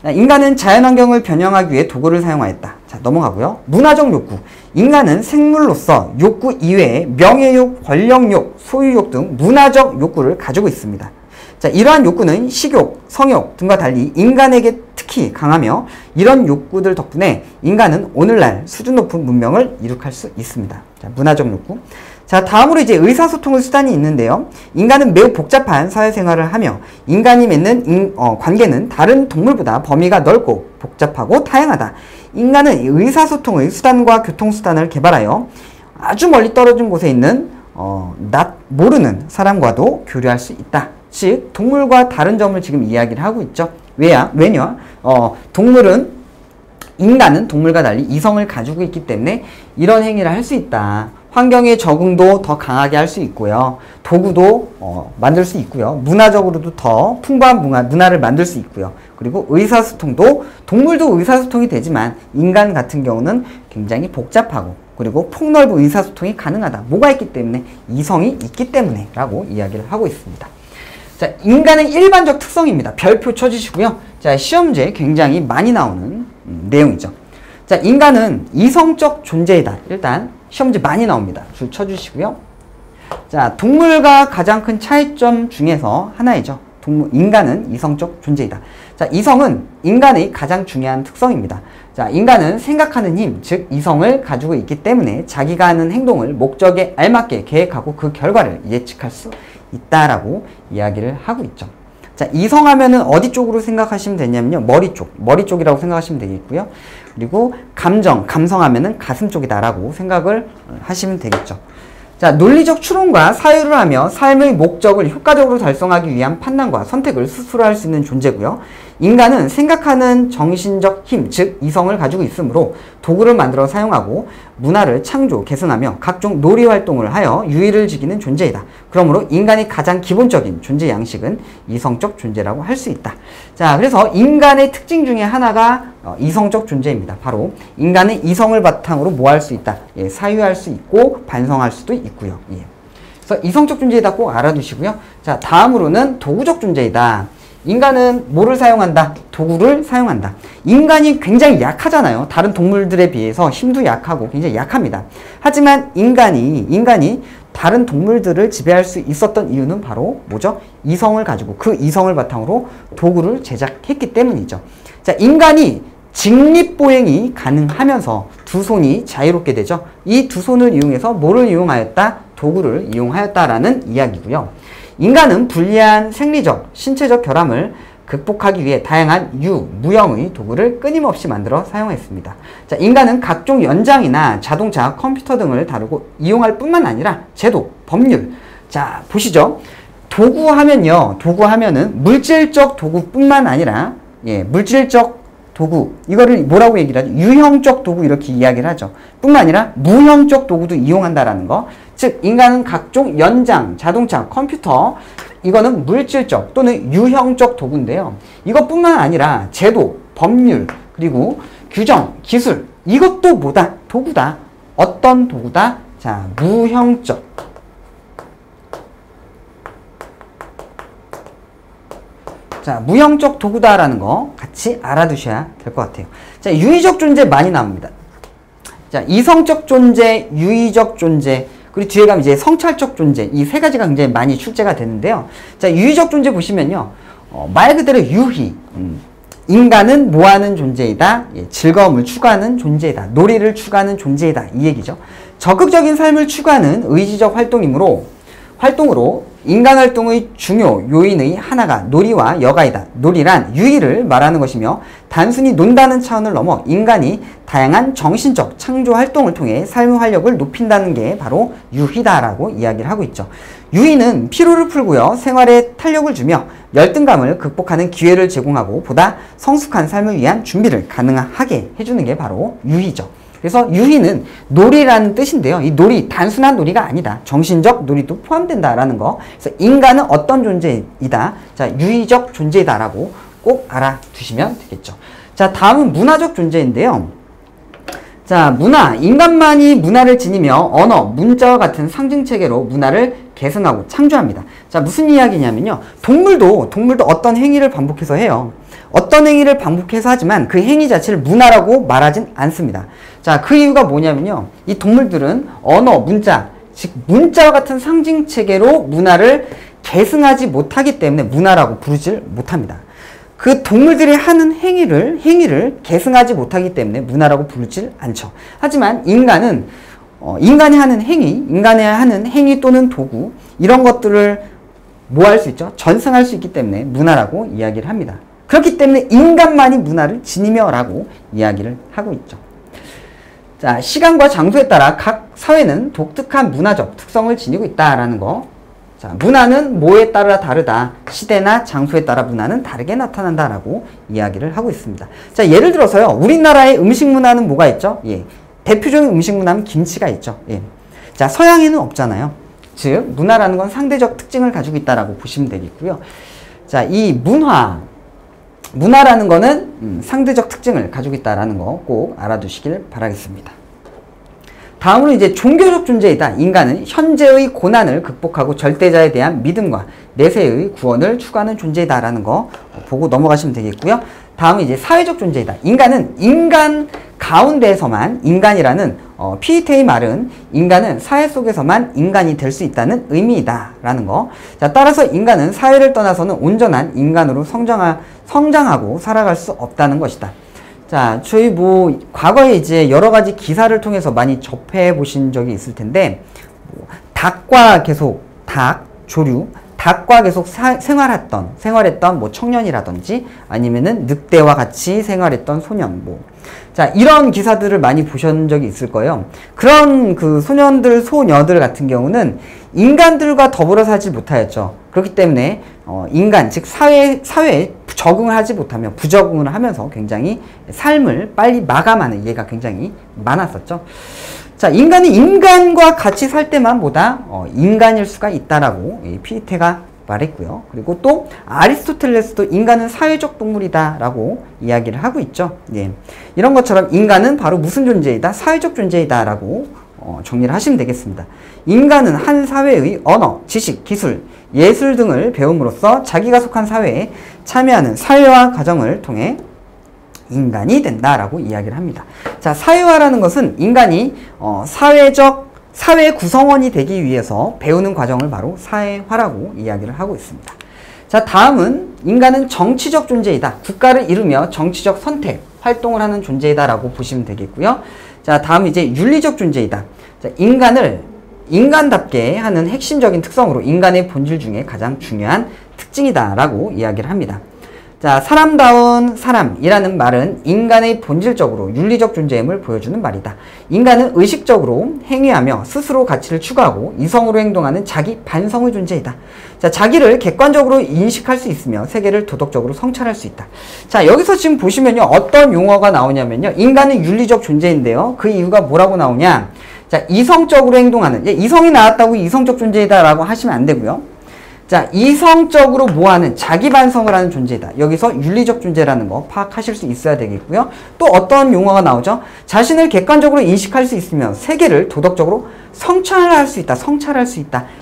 인간은 자연환경을 변형하기 위해 도구를 사용하였다. 자, 넘어가고요. 문화적 욕구. 인간은 생물로서 욕구 이외에 명예욕, 권력욕, 소유욕 등 문화적 욕구를 가지고 있습니다. 자, 이러한 욕구는 식욕, 성욕 등과 달리 인간에게 특히 강하며 이런 욕구들 덕분에 인간은 오늘날 수준 높은 문명을 이룩할 수 있습니다. 자, 문화적 욕구. 자, 다음으로 이제 의사소통의 수단이 있는데요. 인간은 매우 복잡한 사회생활을 하며 인간이 맺는 관계는 다른 동물보다 범위가 넓고 복잡하고 다양하다. 인간은 의사소통의 수단과 교통수단을 개발하여 아주 멀리 떨어진 곳에 있는 모르는 사람과도 교류할 수 있다. 즉 동물과 다른 점을 지금 이야기를 하고 있죠. 왜냐? 인간은 동물과 달리 이성을 가지고 있기 때문에 이런 행위를 할 수 있다. 환경의 적응도 더 강하게 할 수 있고요. 도구도 만들 수 있고요. 문화적으로도 더 풍부한 문화를 만들 수 있고요. 그리고 의사소통도 동물도 의사소통이 되지만 인간 같은 경우는 굉장히 복잡하고 그리고 폭넓은 의사소통이 가능하다. 뭐가 있기 때문에? 이성이 있기 때문에 라고 이야기를 하고 있습니다. 자, 인간의 일반적 특성입니다. 별표 쳐주시고요. 자, 시험지에 굉장히 많이 나오는 내용이죠. 자, 인간은 이성적 존재이다. 일단 시험지 많이 나옵니다. 줄 쳐주시고요. 자, 동물과 가장 큰 차이점 중에서 하나이죠. 인간은 이성적 존재이다. 자, 이성은 인간의 가장 중요한 특성입니다. 자, 인간은 생각하는 힘, 즉 이성을 가지고 있기 때문에 자기가 하는 행동을 목적에 알맞게 계획하고 그 결과를 예측할 수 있다라고 이야기를 하고 있죠. 자, 이성하면은 어디 쪽으로 생각하시면 되냐면요. 머리 쪽이라고 생각하시면 되겠고요. 그리고 감성하면은 가슴 쪽이다라고 생각을 하시면 되겠죠. 자, 논리적 추론과 사유를 하며 삶의 목적을 효과적으로 달성하기 위한 판단과 선택을 스스로 할 수 있는 존재고요. 인간은 생각하는 정신적 힘, 즉 이성을 가지고 있으므로 도구를 만들어 사용하고 문화를 창조, 개선하며 각종 놀이 활동을 하여 유의를 지키는 존재이다. 그러므로 인간의 가장 기본적인 존재 양식은 이성적 존재라고 할 수 있다. 자, 그래서 인간의 특징 중에 하나가 이성적 존재입니다. 바로 인간은 이성을 바탕으로 뭐 할 수 있다? 예, 사유할 수 있고 반성할 수도 있고요. 예. 그래서 이성적 존재이다 꼭 알아두시고요. 자, 다음으로는 도구적 존재이다. 인간은 뭐를 사용한다? 도구를 사용한다. 인간이 굉장히 약하잖아요. 다른 동물들에 비해서 힘도 약하고 굉장히 약합니다. 하지만 인간이 다른 동물들을 지배할 수 있었던 이유는 바로 뭐죠? 이성을 가지고 그 이성을 바탕으로 도구를 제작했기 때문이죠. 자, 인간이 직립보행이 가능하면서 두 손이 자유롭게 되죠. 이 두 손을 이용해서 뭐를 이용하였다? 도구를 이용하였다라는 이야기고요. 인간은 불리한 생리적, 신체적 결함을 극복하기 위해 다양한 무형의 도구를 끊임없이 만들어 사용했습니다. 자, 인간은 각종 연장이나 자동차, 컴퓨터 등을 다루고 이용할 뿐만 아니라 제도, 법률. 자, 보시죠. 도구하면은 물질적 도구뿐만 아니라, 예, 물질적 도구, 이거를 뭐라고 얘기를 하죠? 유형적 도구 이렇게 이야기를 하죠. 뿐만 아니라 무형적 도구도 이용한다라는 거. 즉, 인간은 각종 연장, 자동차, 컴퓨터, 이거는 물질적 또는 유형적 도구인데요. 이것뿐만 아니라 제도, 법률, 그리고 규정, 기술, 이것도 뭐다? 도구다. 어떤 도구다? 자, 무형적. 자, 무형적 도구다라는 거 같이 알아두셔야 될 것 같아요. 자, 유의적 존재 많이 나옵니다. 자, 이성적 존재, 유의적 존재, 그리고 뒤에 가면 이제 성찰적 존재, 이 세 가지가 굉장히 많이 출제가 되는데요. 자, 유의적 존재 보시면요. 말 그대로 유희. 인간은 뭐 하는 존재이다? 예, 즐거움을 추구하는 존재이다. 놀이를 추구하는 존재이다. 이 얘기죠. 적극적인 삶을 추구하는 의지적 활동으로 인간 활동의 중요 요인의 하나가 놀이와 여가이다. 놀이란 유의를 말하는 것이며 단순히 논다는 차원을 넘어 인간이 다양한 정신적 창조 활동을 통해 삶의 활력을 높인다는 게 바로 유희다라고 이야기를 하고 있죠. 유희는 피로를 풀고요. 생활에 탄력을 주며 열등감을 극복하는 기회를 제공하고 보다 성숙한 삶을 위한 준비를 가능하게 해주는 게 바로 유희죠. 그래서 유희는 놀이라는 뜻인데요. 이 놀이, 단순한 놀이가 아니다. 정신적 놀이도 포함된다라는 거. 그래서 인간은 어떤 존재이다. 자, 유희적 존재이다라고 꼭 알아두시면 되겠죠. 자, 다음은 문화적 존재인데요. 자, 문화. 인간만이 문화를 지니며 언어, 문자와 같은 상징 체계로 문화를 계승하고 창조합니다. 자, 무슨 이야기냐면요. 동물도 어떤 행위를 반복해서 해요. 어떤 행위를 반복해서 하지만 그 행위 자체를 문화라고 말하진 않습니다. 자, 그 이유가 뭐냐면요. 이 동물들은 언어, 문자, 즉 문자와 같은 상징 체계로 문화를 계승하지 못하기 때문에 문화라고 부르질 못합니다. 그 동물들이 하는 행위를 계승하지 못하기 때문에 문화라고 부르질 않죠. 하지만 인간은 인간이 하는 행위 또는 도구, 이런 것들을 뭐 할 수 있죠? 전승할 수 있기 때문에 문화라고 이야기를 합니다. 그렇기 때문에 인간만이 문화를 지니며 라고 이야기를 하고 있죠. 자, 시간과 장소에 따라 각 사회는 독특한 문화적 특성을 지니고 있다라는 거. 자, 문화는 뭐에 따라 다르다. 시대나 장소에 따라 문화는 다르게 나타난다라고 이야기를 하고 있습니다. 자, 예를 들어서요. 우리나라의 음식 문화는 뭐가 있죠? 예. 대표적인 음식 문화는 김치가 있죠. 예. 자, 서양에는 없잖아요. 즉, 문화라는 건 상대적 특징을 가지고 있다라고 보시면 되겠고요. 자, 이 문화라는 거는 상대적 특징을 가지고 있다라는 거 꼭 알아두시길 바라겠습니다. 다음으로 이제 종교적 존재이다. 인간은 현재의 고난을 극복하고 절대자에 대한 믿음과 내세의 구원을 추구하는 존재이다라는 거 보고 넘어가시면 되겠고요. 다음은 이제 사회적 존재이다. 인간은 인간 가운데에서만 인간이라는 피에테의 말은 인간은 사회 속에서만 인간이 될 수 있다는 의미이다 라는 거. 자, 따라서 인간은 사회를 떠나서는 온전한 인간으로 성장하고 살아갈 수 없다는 것이다. 자, 저희 과거에 이제 여러 가지 기사를 통해서 많이 접해 보신 적이 있을 텐데, 조류, 닭과 계속 생활했던 청년이라든지 아니면은 늑대와 같이 생활했던 소년, 자, 이런 기사들을 많이 보신 적이 있을 거예요. 그런 그 소녀들 같은 경우는 인간들과 더불어 살지 못하였죠. 그렇기 때문에 인간, 즉 사회에 적응을 하지 못하며 부적응을 하면서 굉장히 삶을 빨리 마감하는 예가 굉장히 많았었죠. 자, 인간은 인간과 같이 살 때만보다 인간일 수가 있다라고 피에테가 말했고요. 그리고 또 아리스토텔레스도 인간은 사회적 동물이다라고 이야기를 하고 있죠. 예. 이런 것처럼 인간은 바로 무슨 존재이다? 사회적 존재이다라고 정리를 하시면 되겠습니다. 인간은 한 사회의 언어, 지식, 기술, 예술 등을 배움으로써 자기가 속한 사회에 참여하는 사회화 과정을 통해 인간이 된다라고 이야기를 합니다. 자, 사회화라는 것은 인간이 사회 구성원이 되기 위해서 배우는 과정을 바로 사회화라고 이야기를 하고 있습니다. 자, 다음은 인간은 정치적 존재이다. 국가를 이루며 정치적 선택, 활동을 하는 존재이다라고 보시면 되겠고요. 자, 다음 이제 윤리적 존재이다. 자, 인간을 인간답게 하는 핵심적인 특성으로 인간의 본질 중에 가장 중요한 특징이다라고 이야기를 합니다. 자, 사람다운 사람이라는 말은 인간의 본질적으로 윤리적 존재임을 보여주는 말이다. 인간은 의식적으로 행위하며 스스로 가치를 추구하고 이성으로 행동하는 자기 반성의 존재이다. 자, 자기를 객관적으로 인식할 수 있으며 세계를 도덕적으로 성찰할 수 있다. 자, 여기서 지금 보시면요, 어떤 용어가 나오냐면요, 인간은 윤리적 존재인데요, 그 이유가 뭐라고 나오냐. 자, 이성적으로 행동하는, 이성이 나왔다고 이성적 존재이다 라고 하시면 안 되고요. 자, 이성적으로 뭐하는, 자기 반성을 하는 존재이다. 여기서 윤리적 존재라는 거 파악하실 수 있어야 되겠고요. 또 어떤 용어가 나오죠? 자신을 객관적으로 인식할 수 있으면 세계를 도덕적으로 성찰할 수 있다,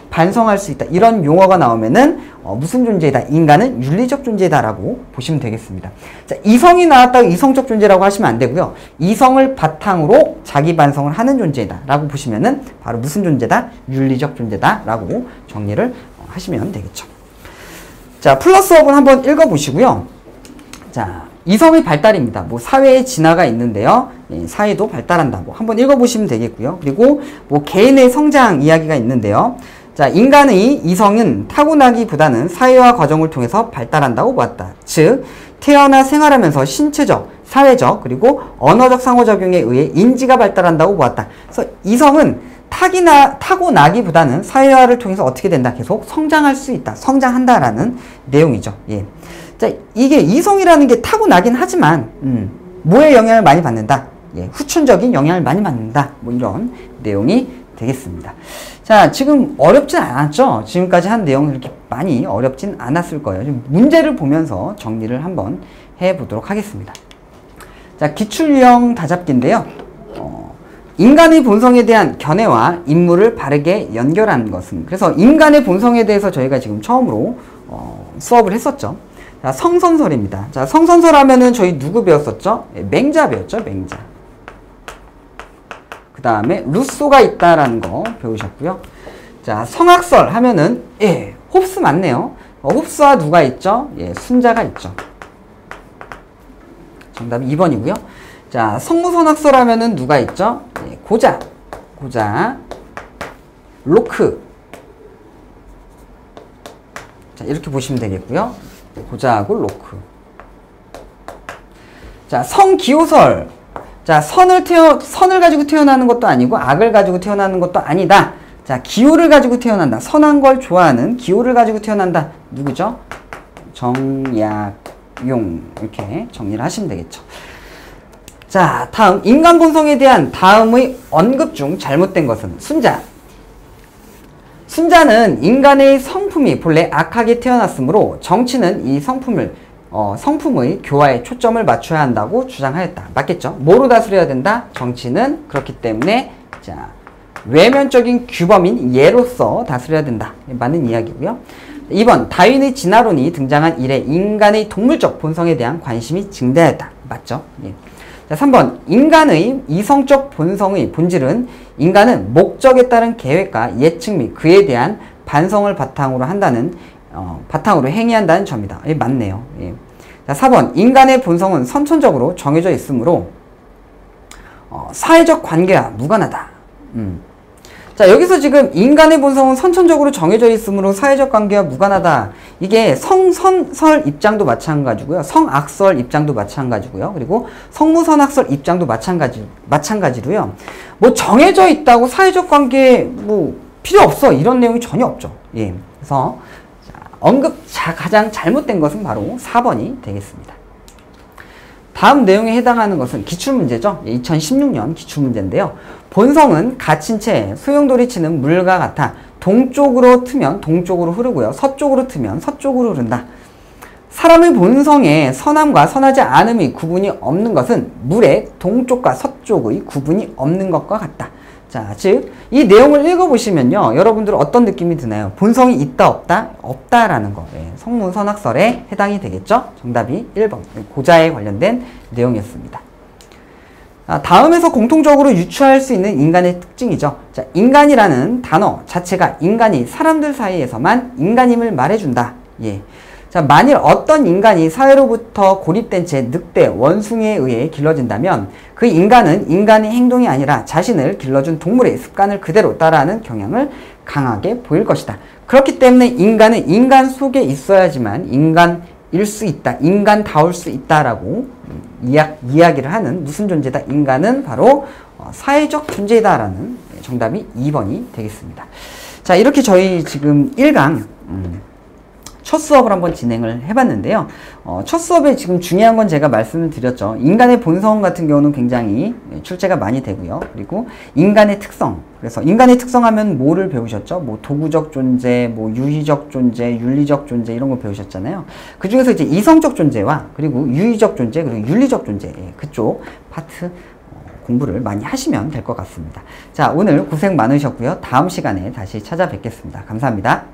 반성할 수 있다. 이런 용어가 나오면은 무슨 존재이다? 인간은 윤리적 존재다라고 보시면 되겠습니다. 자, 이성이 나왔다고 이성적 존재라고 하시면 안 되고요. 이성을 바탕으로 자기 반성을 하는 존재다라고 보시면은 바로 무슨 존재다? 윤리적 존재다라고 정리를 하시면 되겠죠. 자, 플러스업을 한번 읽어보시고요. 자, 이성의 발달입니다. 사회의 진화가 있는데요. 사회도 발달한다. 한번 읽어보시면 되겠고요. 그리고 개인의 성장 이야기가 있는데요. 자, 인간의 이성은 타고나기보다는 사회화 과정을 통해서 발달한다고 보았다. 즉, 태어나 생활하면서 신체적, 사회적, 그리고 언어적 상호작용에 의해 인지가 발달한다고 보았다. 그래서 이성은 타고나기보다는 사회화를 통해서 어떻게 된다? 계속 성장할 수 있다. 성장한다라는 내용이죠. 예. 자, 이게 이성이라는 게 타고나긴 하지만, 뭐에 영향을 많이 받는다? 예, 후천적인 영향을 많이 받는다. 이런 내용이 되겠습니다. 자, 지금 어렵진 않았죠? 지금까지 한 내용은 이렇게 많이 어렵진 않았을 거예요. 지금 문제를 보면서 정리를 한번 해보도록 하겠습니다. 자, 기출유형 다잡기인데요. 인간의 본성에 대한 견해와 인물을 바르게 연결하는 것은, 그래서 인간의 본성에 대해서 저희가 지금 처음으로 수업을 했었죠. 자, 성선설입니다. 자, 성선설 하면은 저희 누구 배웠었죠? 맹자 배웠죠, 맹자. 그 다음에 루소가 있다라는 거 배우셨고요. 자, 성악설 하면은 홉스 맞네요. 홉스와 누가 있죠? 순자가 있죠. 정답이 2번이고요. 자, 성무선악설 하면은 누가 있죠? 고자, 로크. 자, 이렇게 보시면 되겠고요. 고자하고 로크. 자, 성기호설. 자, 선을 가지고 태어나는 것도 아니고 악을 가지고 태어나는 것도 아니다. 자, 기호를 가지고 태어난다. 선한 걸 좋아하는 기호를 가지고 태어난다. 누구죠? 정약용. 이렇게 정리를 하시면 되겠죠. 자, 다음 인간 본성에 대한 다음의 언급 중 잘못된 것은 순자. 순자는 인간의 성품이 본래 악하게 태어났으므로 정치는 이 성품의 교화에 초점을 맞춰야 한다고 주장하였다. 맞겠죠? 뭐로 다스려야 된다? 정치는 그렇기 때문에 자, 외면적인 규범인 예로서 다스려야 된다. 맞는 이야기고요. 2번 다윈의 진화론이 등장한 이래 인간의 동물적 본성에 대한 관심이 증대하였다. 맞죠? 예. 자, 3번 인간의 이성적 본성의 본질은 인간은 목적에 따른 계획과 예측 및 그에 대한 반성을 바탕으로 바탕으로 행위한다는 점이다. 예, 맞네요. 예. 자, 4번 인간의 본성은 선천적으로 정해져 있으므로 사회적 관계와 무관하다. 자, 여기서 지금 인간의 본성은 선천적으로 정해져 있으므로 사회적 관계와 무관하다. 이게 성선설 입장도 마찬가지고요. 성악설 입장도 마찬가지고요. 그리고 성무선악설 입장도 마찬가지로요. 뭐 정해져 있다고 사회적 관계 뭐 필요 없어. 이런 내용이 전혀 없죠. 예. 그래서 가장 잘못된 것은 바로 4번이 되겠습니다. 다음 내용에 해당하는 것은 기출문제죠. 2016년 기출문제인데요. 본성은 갇힌 채 소용돌이 치는 물과 같아 동쪽으로 트면 동쪽으로 흐르고요. 서쪽으로 트면 서쪽으로 흐른다. 사람의 본성에 선함과 선하지 않음의 구분이 없는 것은 물의 동쪽과 서쪽의 구분이 없는 것과 같다. 자, 즉 이 내용을 읽어보시면요. 여러분들 어떤 느낌이 드나요? 본성이 있다 없다? 없다라는 거. 예, 성문선악설에 해당이 되겠죠? 정답이 1번. 고자에 관련된 내용이었습니다. 다음에서 공통적으로 유추할 수 있는 인간의 특징이죠. 자, 인간이라는 단어 자체가 인간이 사람들 사이에서만 인간임을 말해준다. 예. 자, 만일 어떤 인간이 사회로부터 고립된 채 늑대, 원숭이에 의해 길러진다면 그 인간은 인간의 행동이 아니라 자신을 길러준 동물의 습관을 그대로 따라하는 경향을 강하게 보일 것이다. 그렇기 때문에 인간은 인간 속에 있어야지만 인간일 수 있다. 인간다울 수 있다라고 이야기를 하는 무슨 존재다? 인간은 바로 사회적 존재다라는 정답이 2번이 되겠습니다. 자, 이렇게 저희 지금 1강 첫 수업을 한번 진행을 해봤는데요. 첫 수업에 지금 중요한 건 제가 말씀을 드렸죠. 인간의 본성 같은 경우는 굉장히 출제가 많이 되고요. 그리고 인간의 특성. 그래서 인간의 특성 하면 뭐를 배우셨죠? 뭐 도구적 존재, 뭐 유희적 존재, 윤리적 존재 이런 거 배우셨잖아요. 그 중에서 이제 이성적 존재와 그리고 유희적 존재, 그리고 윤리적 존재 그쪽 파트 공부를 많이 하시면 될 것 같습니다. 자, 오늘 고생 많으셨고요. 다음 시간에 다시 찾아뵙겠습니다. 감사합니다.